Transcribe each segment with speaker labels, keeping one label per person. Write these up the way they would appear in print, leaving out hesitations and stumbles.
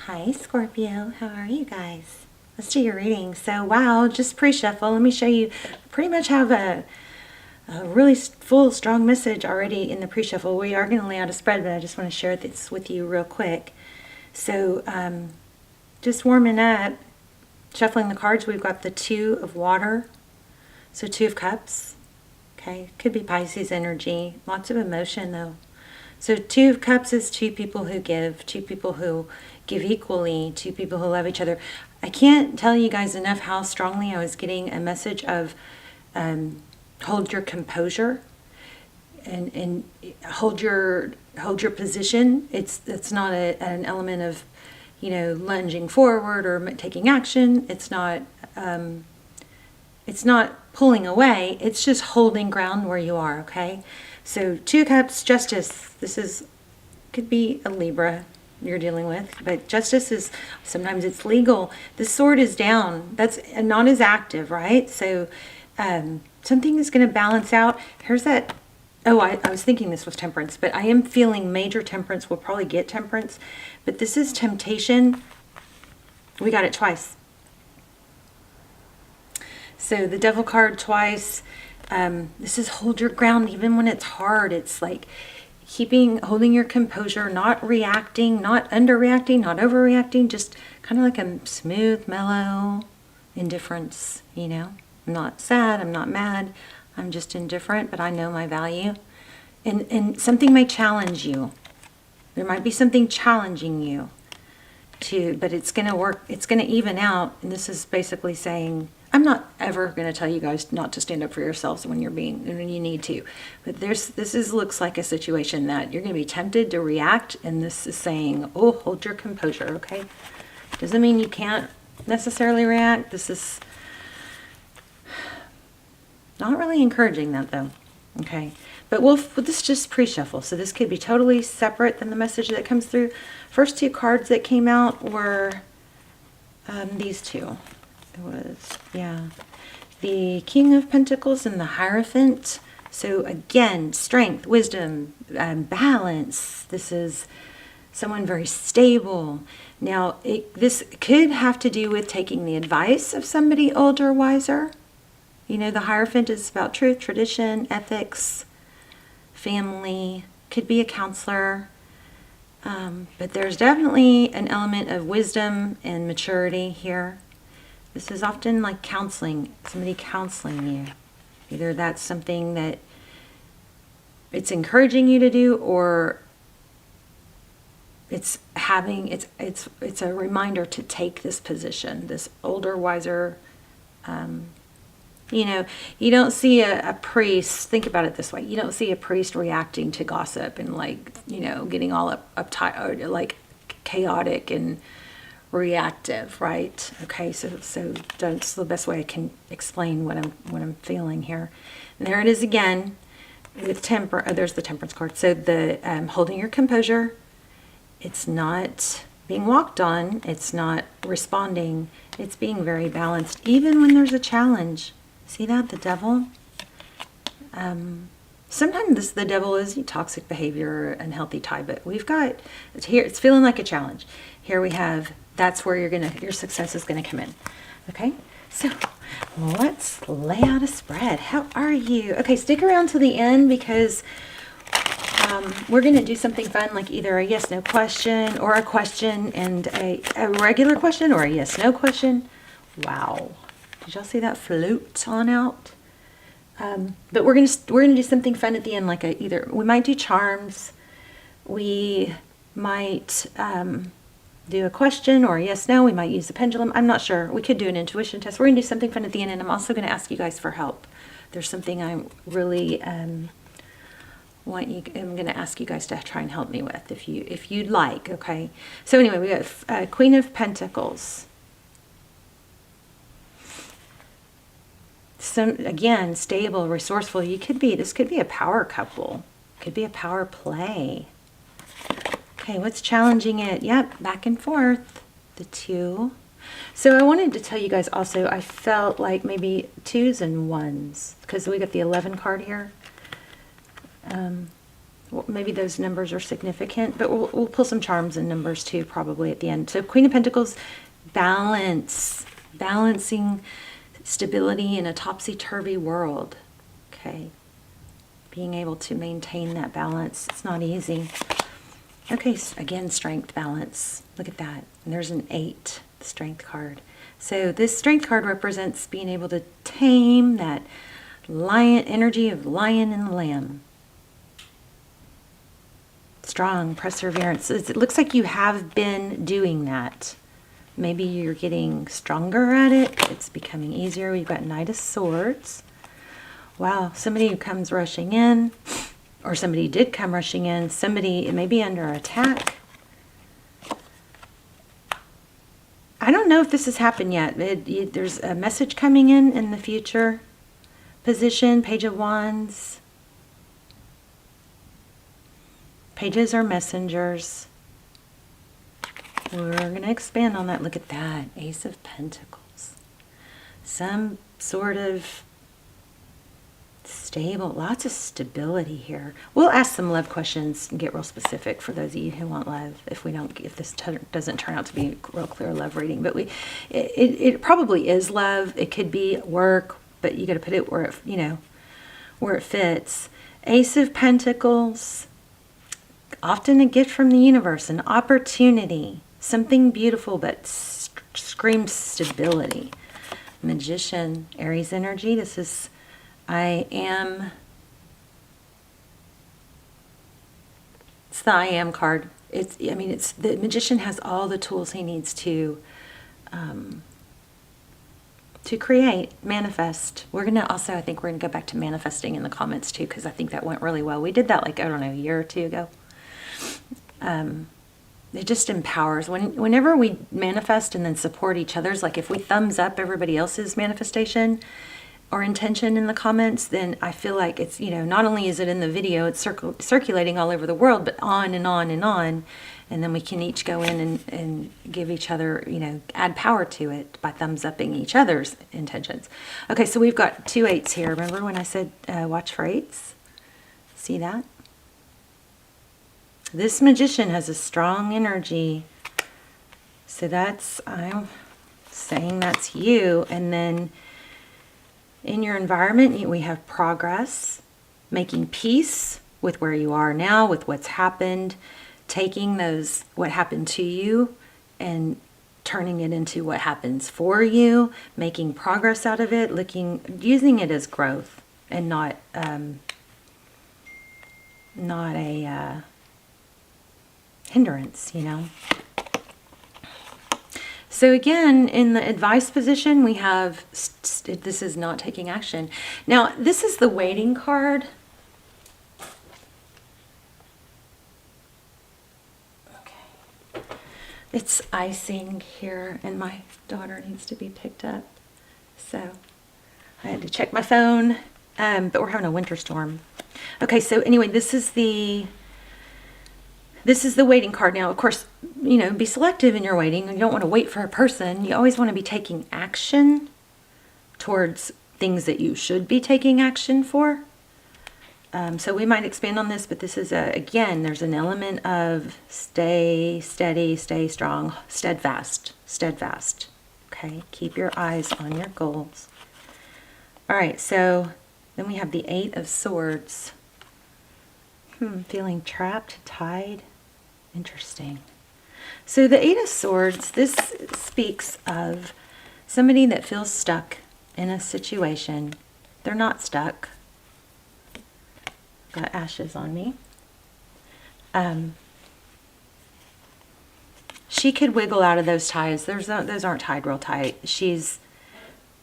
Speaker 1: Hi Scorpio, how are you guys? Let's do your reading. So wow, just pre-shuffle. Let me show you. Pretty much have a really full, strong message already in the pre-shuffle. We are going to lay out a spread, but I just want to share this with you real quick. So just warming up, shuffling the cards. We've got the Two of Water, so Two of Cups. Okay, could be Pisces energy. Lots of emotion though. So Two of Cups is two people who give, two people who give equally, two people who love each other. I can't tell you guys enough how strongly I was getting a message of hold your composure and hold your position. It's not an element of, you know, lunging forward or taking action. It's not pulling away. It's just holding ground where you are. Okay. So Two of Cups, Justice. This could be a Libra you're dealing with, but Justice is, sometimes it's legal. The sword is down. That's not as active, right? So something is going to balance out. Here's that. Oh, I was thinking this was Temperance, but I am feeling major Temperance. We'll probably get Temperance, but this is Temptation. We got it twice. So the Devil card twice. This is hold your ground even when it's hard. It's like holding your composure, not reacting, not underreacting, not overreacting, just kind of like a smooth, mellow indifference, you know. I'm not sad, I'm not mad, I'm just indifferent, but I know my value. And something may challenge you. There might be something challenging you but it's going to work, it's going to even out. And this is basically saying, I'm not ever going to tell you guys not to stand up for yourselves when you need to. But looks like a situation that you're going to be tempted to react. And this is saying, oh, hold your composure, okay? Doesn't mean you can't necessarily react. This is not really encouraging that though, okay? But this is just pre-shuffle, so this could be totally separate than the message that comes through. First two cards that came out were these two. It was, yeah, the King of Pentacles and the Hierophant. So again, strength, wisdom, balance. This is someone very stable. Now, this could have to do with taking the advice of somebody older, wiser. You know, the Hierophant is about truth, tradition, ethics, family, could be a counselor. But there's definitely an element of wisdom and maturity here. This is often like counseling, somebody counseling you. Either that's something that it's encouraging you to do, or it's a reminder to take this position, this older, wiser, you know, you don't see a priest, think about it this way, you don't see a priest reacting to gossip and like, you know, getting all uptight or like chaotic and reactive, right? Okay, so that's the best way I can explain what I'm feeling here. And there it is again with there's the Temperance card. So the holding your composure, it's not being walked on, it's not responding, it's being very balanced even when there's a challenge. See that? The Devil? Sometimes the Devil is toxic behavior, unhealthy tie, but we've got, it's feeling like a challenge. Here we have, that's where your success is going to come in. Okay? So let's lay out a spread. How are you? Okay, stick around to the end because we're going to do something fun, like either a yes-no question or a question and a regular question or a yes-no question. Wow. Did y'all see that float on out? But we're gonna do something fun at the end, like we might do charms, we might do a question or a yes no, we might use the pendulum. I'm not sure. We could do an intuition test. We're gonna do something fun at the end, and I'm also gonna ask you guys for help. There's something I really I'm gonna ask you guys to try and help me with if you'd like. Okay. So anyway, we got Queen of Pentacles. Again, stable, resourceful. This could be a power couple. Could be a power play. Okay, what's challenging it? Yep, back and forth. The Two. So I wanted to tell you guys also, I felt like maybe twos and ones, because we got the 11 card here. maybe those numbers are significant, but we'll pull some charms and numbers too, probably at the end. So Queen of Pentacles, balance, balancing stability in a topsy-turvy world. Okay. Being able to maintain that balance. It's not easy. Okay, again, strength, balance. Look at that. And there's an 8, the strength card. So this strength card represents being able to tame that lion energy of lion and lamb. Strong perseverance. It looks like you have been doing that. Maybe you're getting stronger at it. It's becoming easier. We've got Knight of Swords. Wow, somebody who comes rushing in, or somebody did come rushing in. Somebody may be under attack. I don't know if this has happened yet. There's a message coming in the future position. Page of Wands. Pages are messengers. We're going to expand on that. Look at that. Ace of Pentacles. Some sort of stable, lots of stability here. We'll ask some love questions and get real specific for those of you who want love. If this doesn't turn out to be a real clear love reading, but it probably is love. It could be work, but you got to put it where where it fits. Ace of Pentacles, often a gift from the universe, an opportunity, something beautiful that screams stability. Magician, Aries energy. This is it's the I am card. It's the magician has all the tools he needs to create, manifest. We're going to also, I think we're going to go back to manifesting in the comments too, because I think that went really well. We did that like, I don't know, a year or two ago. It just empowers. Whenever we manifest and then support each other's, like if we thumbs up everybody else's manifestation or intention in the comments, then I feel like it's, not only is it in the video, it's circulating all over the world, but on and on and on. And then we can each go in and give each other, add power to it by thumbs upping each other's intentions. Okay, so we've got 2 8s here. Remember when I said watch for 8s? See that? This magician has a strong energy. So I'm saying that's you. And then in your environment, we have progress, making peace with where you are now, with what's happened, taking what happened to you and turning it into what happens for you, making progress out of it, using it as growth and not a hindrance, So again, in the advice position, we have, this is not taking action. Now, this is the waiting card. Okay. It's icing here, and my daughter needs to be picked up. So I had to check my phone, but we're having a winter storm. Okay, so anyway, this is the waiting card. Now, of course, be selective in your waiting. You don't want to wait for a person. You always want to be taking action towards things that you should be taking action for. So we might expand on this, but this is, again, there's an element of stay steady, stay strong, steadfast. Okay, keep your eyes on your goals. All right, so then we have the 8 of Swords. Feeling trapped, tied. Interesting. So the 8 of Swords, this speaks of somebody that feels stuck in a situation. They're not stuck. Got ashes on me. She could wiggle out of those ties. Those aren't tied real tight. She's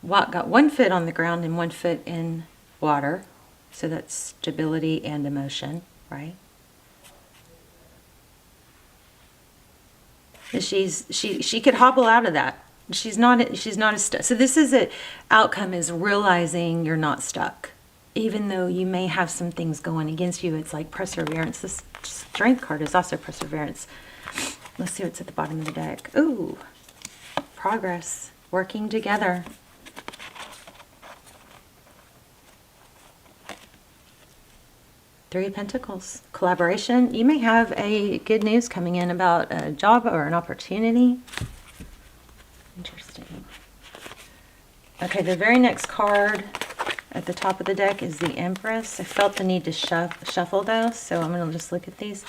Speaker 1: got one foot on the ground and one foot in water. So that's stability and emotion, right? She could hobble out of that. She's not as stuck. So this is an outcome, is realizing you're not stuck. Even though you may have some things going against you, it's like perseverance. This strength card is also perseverance. Let's see what's at the bottom of the deck. Ooh, progress, working together. Three of Pentacles, collaboration. You may have a good news coming in about a job or an opportunity. Interesting. Okay, the very next card at the top of the deck is the Empress. I felt the need to shuffle those, so I'm going to just look at these.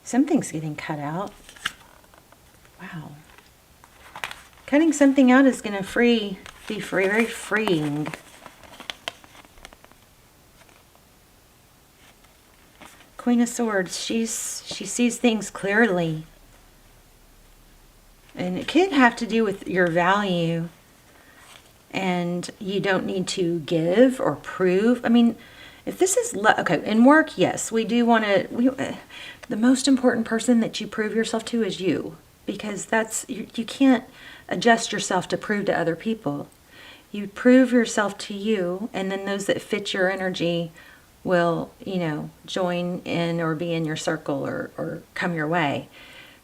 Speaker 1: Something's getting cut out. Wow. Cutting something out is going to be very freeing. Queen of Swords, she sees things clearly. And it could have to do with your value. And you don't need to give or prove. I mean, if this is, okay, in work, yes, we do want to, the most important person that you prove yourself to is you. Because you can't adjust yourself to prove to other people. You prove yourself to you, and then those that fit your energy will, join in or be in your circle or come your way.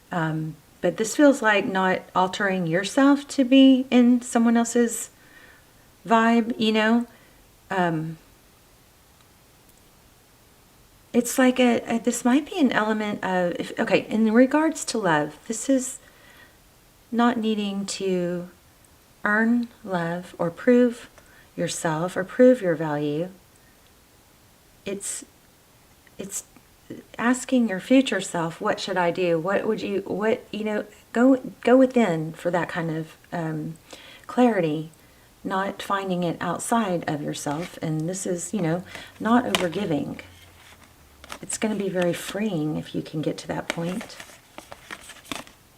Speaker 1: But this feels like not altering yourself to be in someone else's vibe, It's like this might be an element of, okay, in regards to love, this is not needing to earn love or prove yourself or prove your value. It's asking your future self, what should I do? Go within for that kind of clarity, not finding it outside of yourself. And this is, not overgiving. It's going to be very freeing if you can get to that point.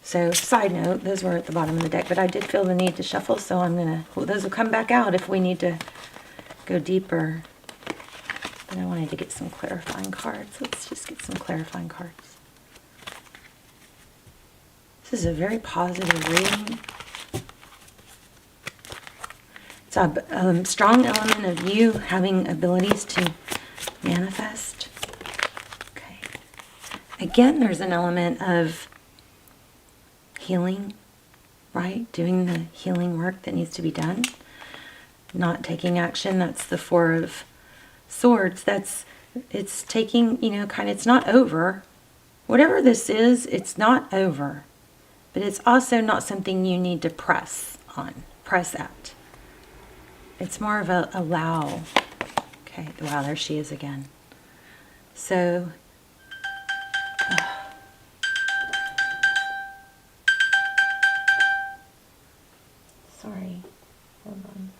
Speaker 1: So, side note, those were at the bottom of the deck, but I did feel the need to shuffle, so I'm going to, those will come back out if we need to go deeper. But I wanted to get some clarifying cards. Let's just get some clarifying cards. This is a very positive reading. It's a strong element of you having abilities to manifest. Okay. Again, there's an element of healing, right? Doing the healing work that needs to be done. Not taking action. That's the Four of Swords. It's taking, it's not over. Whatever this is, it's not over. But it's also not something you need to press at. It's more of a allow. Okay, wow, there she is again. So, sorry, hold on.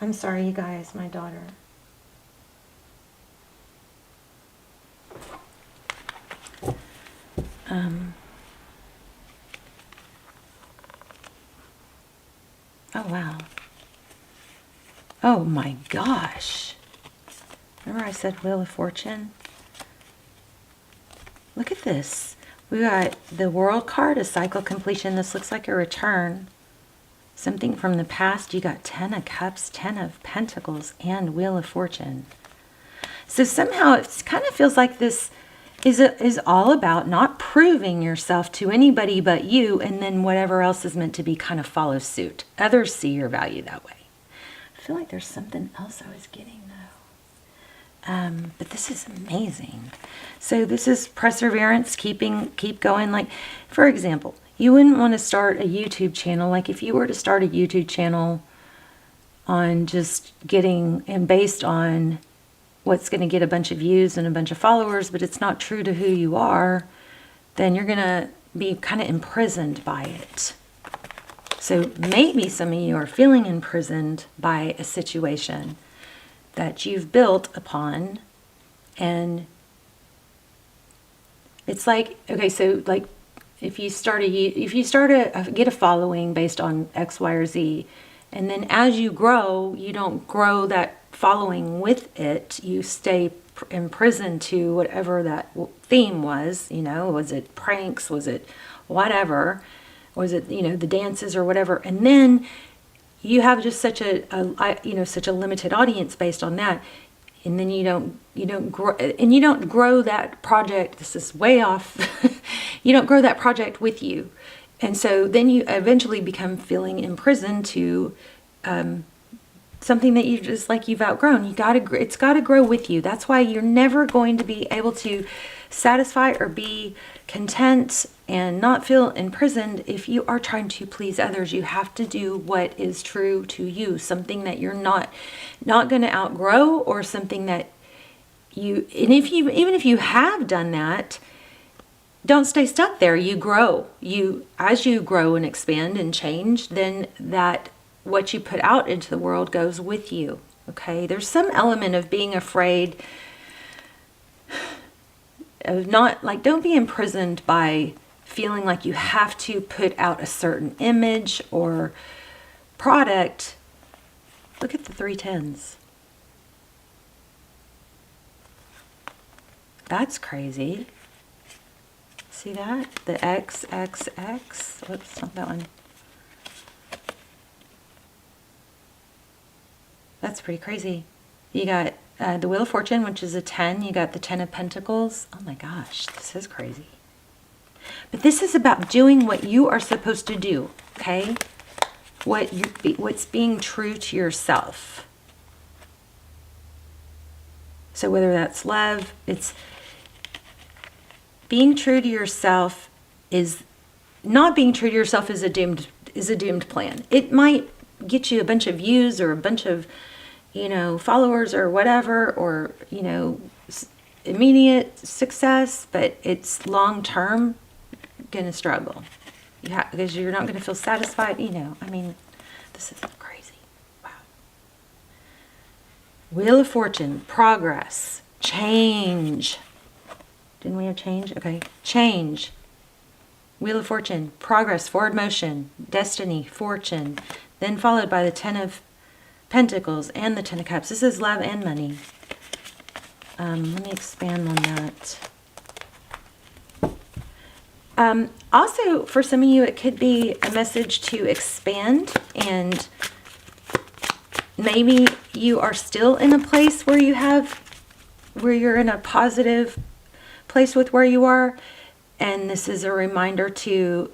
Speaker 1: I'm sorry, you guys, my daughter. Oh, wow. Oh, my gosh. Remember I said Wheel of Fortune? Look at this. We got the World card, a cycle completion. This looks like a return. Something from the past. You got 10 of Cups, 10 of Pentacles, and Wheel of Fortune. So somehow it kind of feels like this is all about not proving yourself to anybody but you, and then whatever else is meant to be kind of follows suit. Others see your value that way. I feel like there's something else I was getting though. But this is amazing. So this is perseverance, keep going. Like, for example, you wouldn't want to start a YouTube channel. Like if you were to start a YouTube channel on just getting, and based on what's going to get a bunch of views and a bunch of followers, but it's not true to who you are, then you're going to be kind of imprisoned by it. So maybe some of you are feeling imprisoned by a situation that you've built upon, and it's like, okay, so like if you get a following based on X, Y, or Z, and then as you grow, you don't grow that following with it. You stay imprisoned to whatever that theme was. Was it pranks? Was it whatever? Was it the dances or whatever? And then you have just such a limited audience based on that. and then you don't grow that project. This is way off. You don't grow that project with you. And so then you eventually become feeling imprisoned to something that you just like you've outgrown. It's got to grow with you. That's why you're never going to be able to satisfy or be content and not feel imprisoned if you are trying to please others. You have to do what is true to you, something that you're not going to outgrow, or something that even if you have done that, don't stay stuck there. You grow. As you grow and expand and change, then that what you put out into the world goes with you. Okay? There's some element of being afraid of don't be imprisoned by feeling like you have to put out a certain image or product. Look at the 3 10s. That's crazy. See that? The XXX. Whoops, not that one. That's pretty crazy. You got the Wheel of Fortune, which is a 10. You got the 10 of Pentacles. Oh my gosh, this is crazy. But this is about doing what you are supposed to do, okay? What's being true to yourself. So whether that's love, it's being true to yourself. Is not being true to yourself is a doomed plan. It might get you a bunch of views or a bunch of followers or whatever, or immediate success, but it's long term gonna struggle. Because you're not gonna feel satisfied. This is crazy. Wow. Wheel of Fortune, progress, change. Didn't we have change? Okay, change. Wheel of Fortune, progress, forward motion, destiny, fortune, then followed by the 10 of Pentacles and the 10 of Cups. This is love and money. Let me expand on that. Also, for some of you, it could be a message to expand, and maybe you are still in a place where you're in a positive place with where you are, and this is a reminder to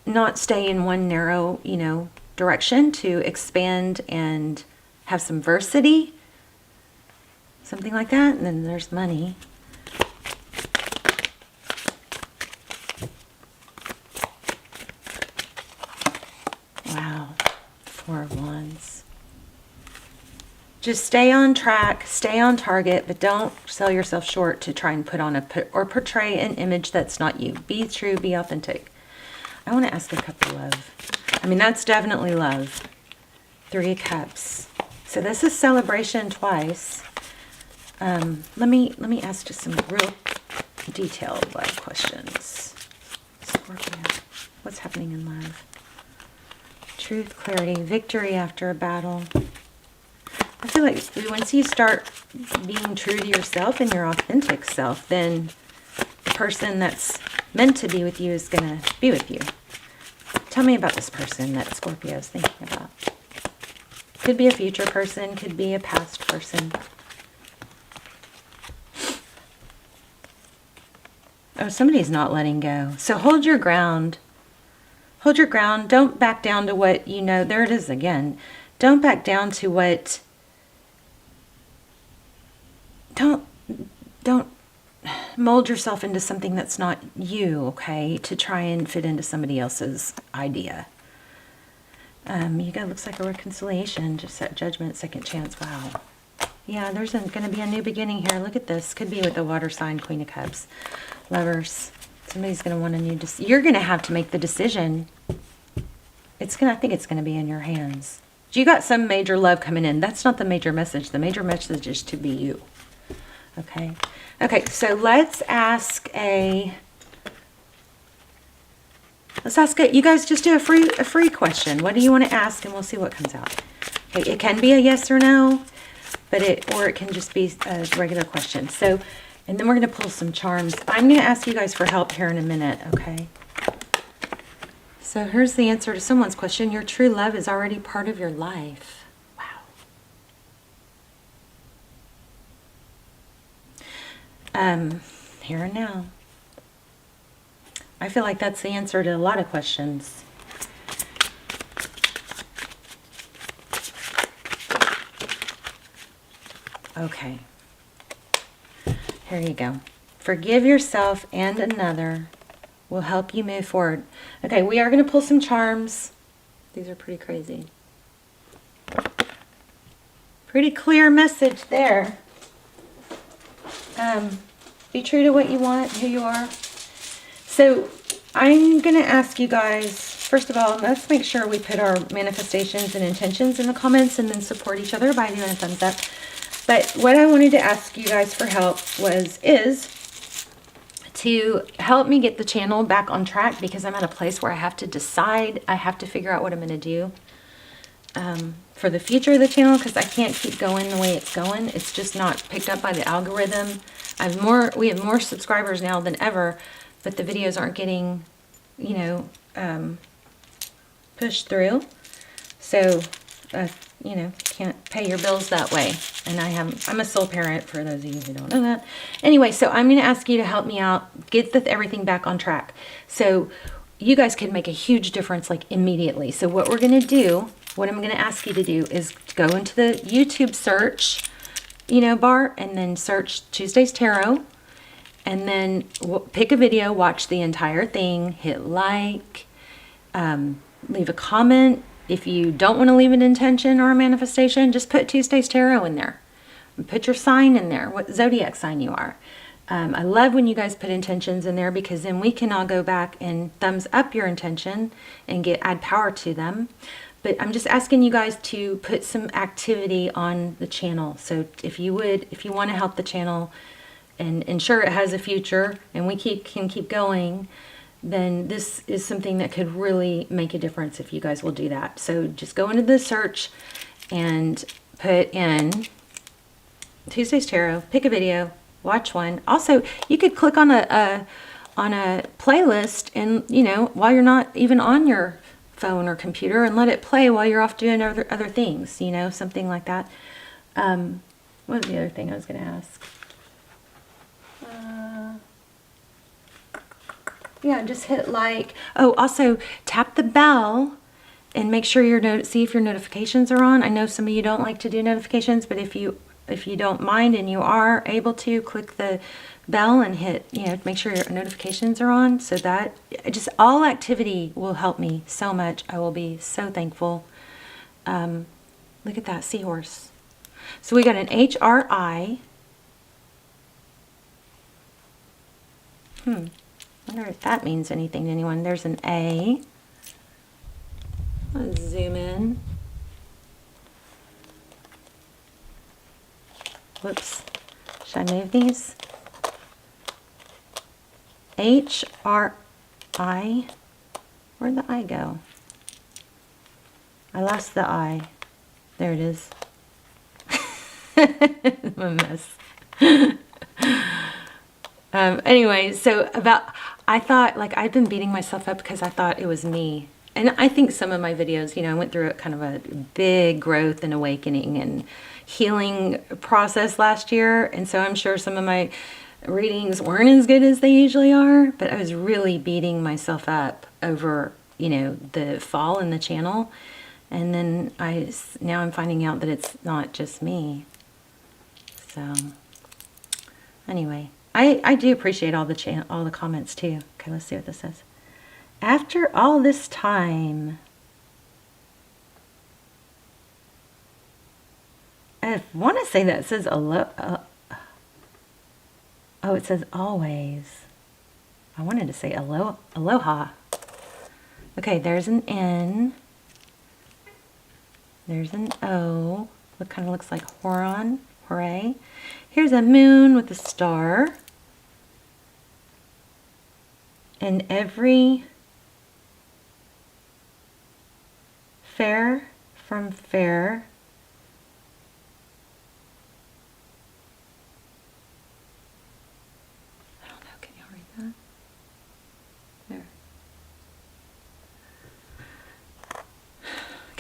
Speaker 1: not stay in one narrow, direction, to expand and have some diversity, something like that. And then there's money. Wow, 4 of Wands. Just stay on track, stay on target, but don't sell yourself short to try and put on or portray an image that's not you. Be true, be authentic. I want to ask a Cup of Love. That's definitely love. 3 of Cups. So this is celebration twice. Let me ask just some real detailed love questions. Scorpio, what's happening in love? Truth, clarity, victory after a battle. I feel like once you start being true to yourself and your authentic self, then the person that's meant to be with you is going to be with you. Tell me about this person that Scorpio is thinking about. Could be a future person, could be a past person. Oh, somebody's not letting go. So hold your ground. Hold your ground. Don't back down to what you know. There it is again. Don't back down to what... Don't mold yourself into something that's not you, okay? To try and fit into somebody else's idea. You got, looks like a reconciliation, just set judgment, second chance. Wow. Yeah, there's going to be a new beginning here. Look at this. Could be with the water sign, Queen of Cups. Lovers. Somebody's going to want a new decision. You're going to have to make the decision. I think it's going to be in your hands. You got some major love coming in. That's not the major message. The major message is to be you. Okay. Okay, so let's ask you guys just do a free question. What do you want to ask? And we'll see what comes out. Okay, it can be a yes or no, or it can just be a regular question. So, and then we're going to pull some charms. I'm going to ask you guys for help here in a minute, okay? So here's the answer to someone's question. Your true love is already part of your life. Wow. Here and now. I feel like that's the answer to a lot of questions. Okay. Here you go. Forgive yourself and another will help you move forward. Okay, we are going to pull some charms. These are pretty crazy. Pretty clear message there. Be true to what you want, who you are. So I'm going to ask you guys, first of all, let's make sure we put our manifestations and intentions in the comments and then support each other by doing a thumbs up. But what I wanted to ask you guys for help is to help me get the channel back on track, because I'm at a place where I have to decide, I have to figure out what I'm going to do for the future of the channel, because I can't keep going the way it's going. It's just not picked up by the algorithm. We have more subscribers now than ever, but the videos aren't getting, you know, pushed through. So, you know, can't pay your bills that way. And I'm a sole parent, for those of you who don't know that. Anyway, so I'm going to ask you to help me out, get everything back on track. So you guys can make a huge difference, like, immediately. So what we're going to do, what I'm going to ask you to do is go into the YouTube search, you know, bar, and then search Tuesday's Tarot. And then pick a video, watch the entire thing, hit like, leave a comment. If you don't want to leave an intention or a manifestation, just put Tuesday's Tarot in there. Put your sign in there, what zodiac sign you are. I love when you guys put intentions in there, because then we can all go back and thumbs up your intention and add power to them. But I'm just asking you guys to put some activity on the channel. So if you want to help the channel and ensure it has a future and we can keep going, then this is something that could really make a difference if you guys will do that. So just go into the search and put in Tuesday's Tarot, pick a video, watch one. Also, you could click on a playlist, and, you know, while you're not even on your phone or computer, and let it play while you're off doing other things, you know, something like that. What was the other thing I was going to ask? Yeah, just hit like. Oh, also tap the bell and make sure see if your notifications are on. I know some of you don't like to do notifications, but if you don't mind and you are able to, click the bell and hit, you know, make sure your notifications are on. So that just all activity will help me so much. I will be so thankful. Look at that seahorse. So we got an HRI. Wonder if that means anything to anyone. There's an A. Let's zoom in. Whoops. Should I move these? HRI. Where'd the I go? I lost the I. There it is. I'm a mess. Anyway, so I thought, like, I've been beating myself up because I thought it was me. And I think some of my videos, you know, I went through kind of a big growth and awakening and healing process last year. And so I'm sure some of my readings weren't as good as they usually are, but I was really beating myself up over, you know, the fall in the channel. And then now I'm finding out that it's not just me. So anyway, I do appreciate all the comments too. Okay, let's see what this says. After all this time, I want to say that it says oh, it says always. I wanted to say aloha. Okay, there's an N. There's an O. What kind of looks like horon, hooray. Here's a moon with a star. And every fair from fair. I don't know, can you read that? There.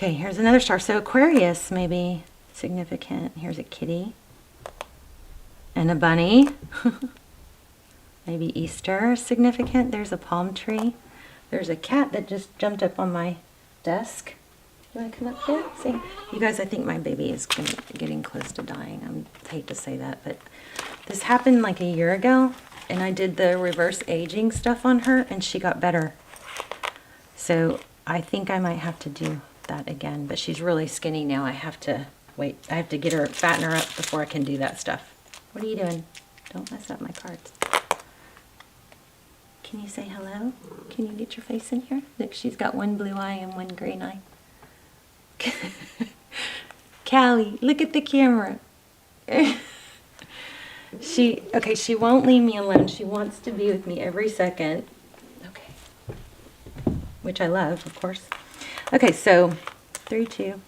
Speaker 1: Okay, here's another star. So Aquarius may be significant. Here's a kitty and a bunny. Maybe Easter is significant. There's a palm tree. There's a cat that just jumped up on my desk. You want to come up here? See? You guys, I think my baby is getting close to dying. I hate to say that, but this happened like a year ago, and I did the reverse aging stuff on her, and she got better. So I think I might have to do that again, but she's really skinny now. I have to wait. I have to get her, fatten her up before I can do that stuff. What are you doing? Don't mess up my cards. Can you say hello? Can you get your face in here? Look, she's got one blue eye and one green eye. Callie, look at the camera. She won't leave me alone. She wants to be with me every second. Okay. Which I love, of course. Okay, so 3, 2.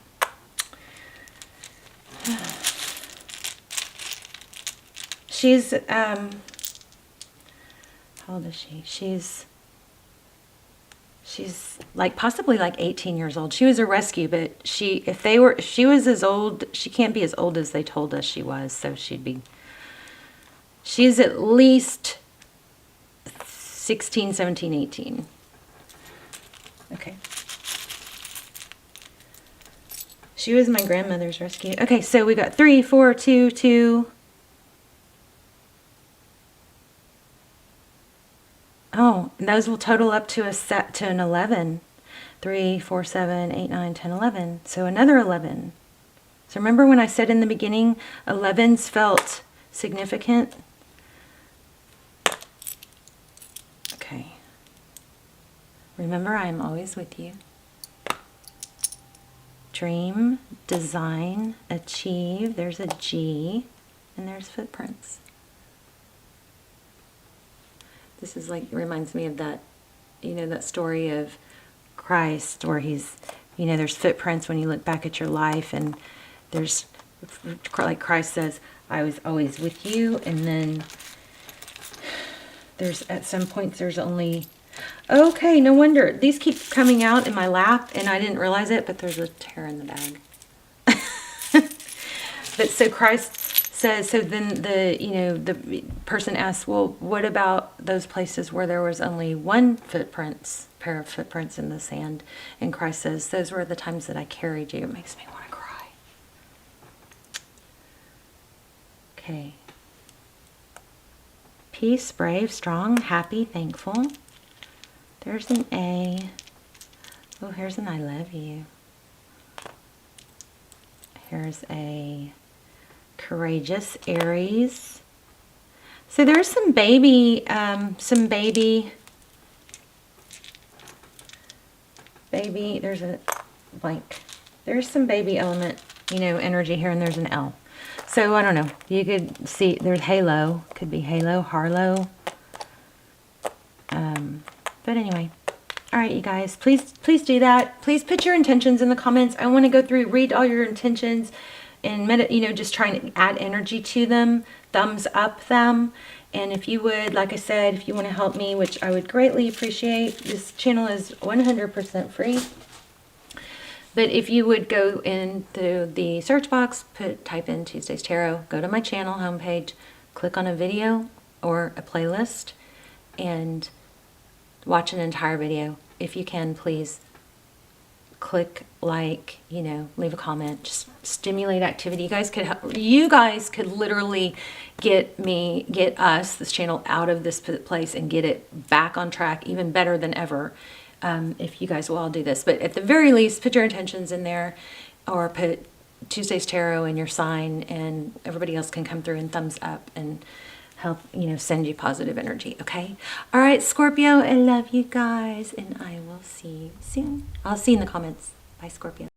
Speaker 1: She's, how old is she? She's like possibly like 18 years old. She was a rescue, but she was as old, she can't be as old as they told us she was, so she's at least 16, 17, 18. Okay. She was my grandmother's rescue. Okay, so we got 3, 4, 2, 2. Oh, and those will total up to an 11. 3, 4, 7, 8, 9, 10, 11. So another 11. So remember when I said in the beginning, 11s felt significant? Okay. Remember, I am always with you. Dream, design, achieve. There's a G, and there's footprints. This is like, it reminds me of that, that story of Christ where he's, there's footprints when you look back at your life, and there's, like Christ says, I was always with you, and then there's, at some points, there's only, okay, no wonder. These keep coming out in my lap, and I didn't realize it, but there's a tear in the bag. But so Christ says, so then the person asks, well, what about those places where there was only one pair of footprints in the sand? And Christ says, those were the times that I carried you. It makes me want to cry. Okay. Peace, brave, strong, happy, thankful. There's an A. Oh, here's an I love you. Here's a courageous, Aries. So there's some baby, there's a blank. There's some baby element, energy here, and there's an L. So I don't know. You could see there's halo. Could be halo, Harlow. But anyway. All right, you guys, please do that. Please put your intentions in the comments. I want to go through, read all your intentions, and just trying to add energy to them, thumbs up them. And if you would, like I said, if you want to help me, which I would greatly appreciate, this channel is 100% free. But if you would go into the search box, type in Tuesday's Tarot, go to my channel homepage, click on a video or a playlist, and watch an entire video. If you can, please click like, leave a comment, just stimulate activity. You guys could literally get us, this channel, out of this place and get it back on track even better than ever, if you guys will all do this. But at the very least, put your intentions in there, or put Tuesday's Tarot in your sign, and everybody else can come through and thumbs up and help, send you positive energy, okay? All right, Scorpio, I love you guys, and I will see you soon. I'll see you in the comments. Bye, Scorpio.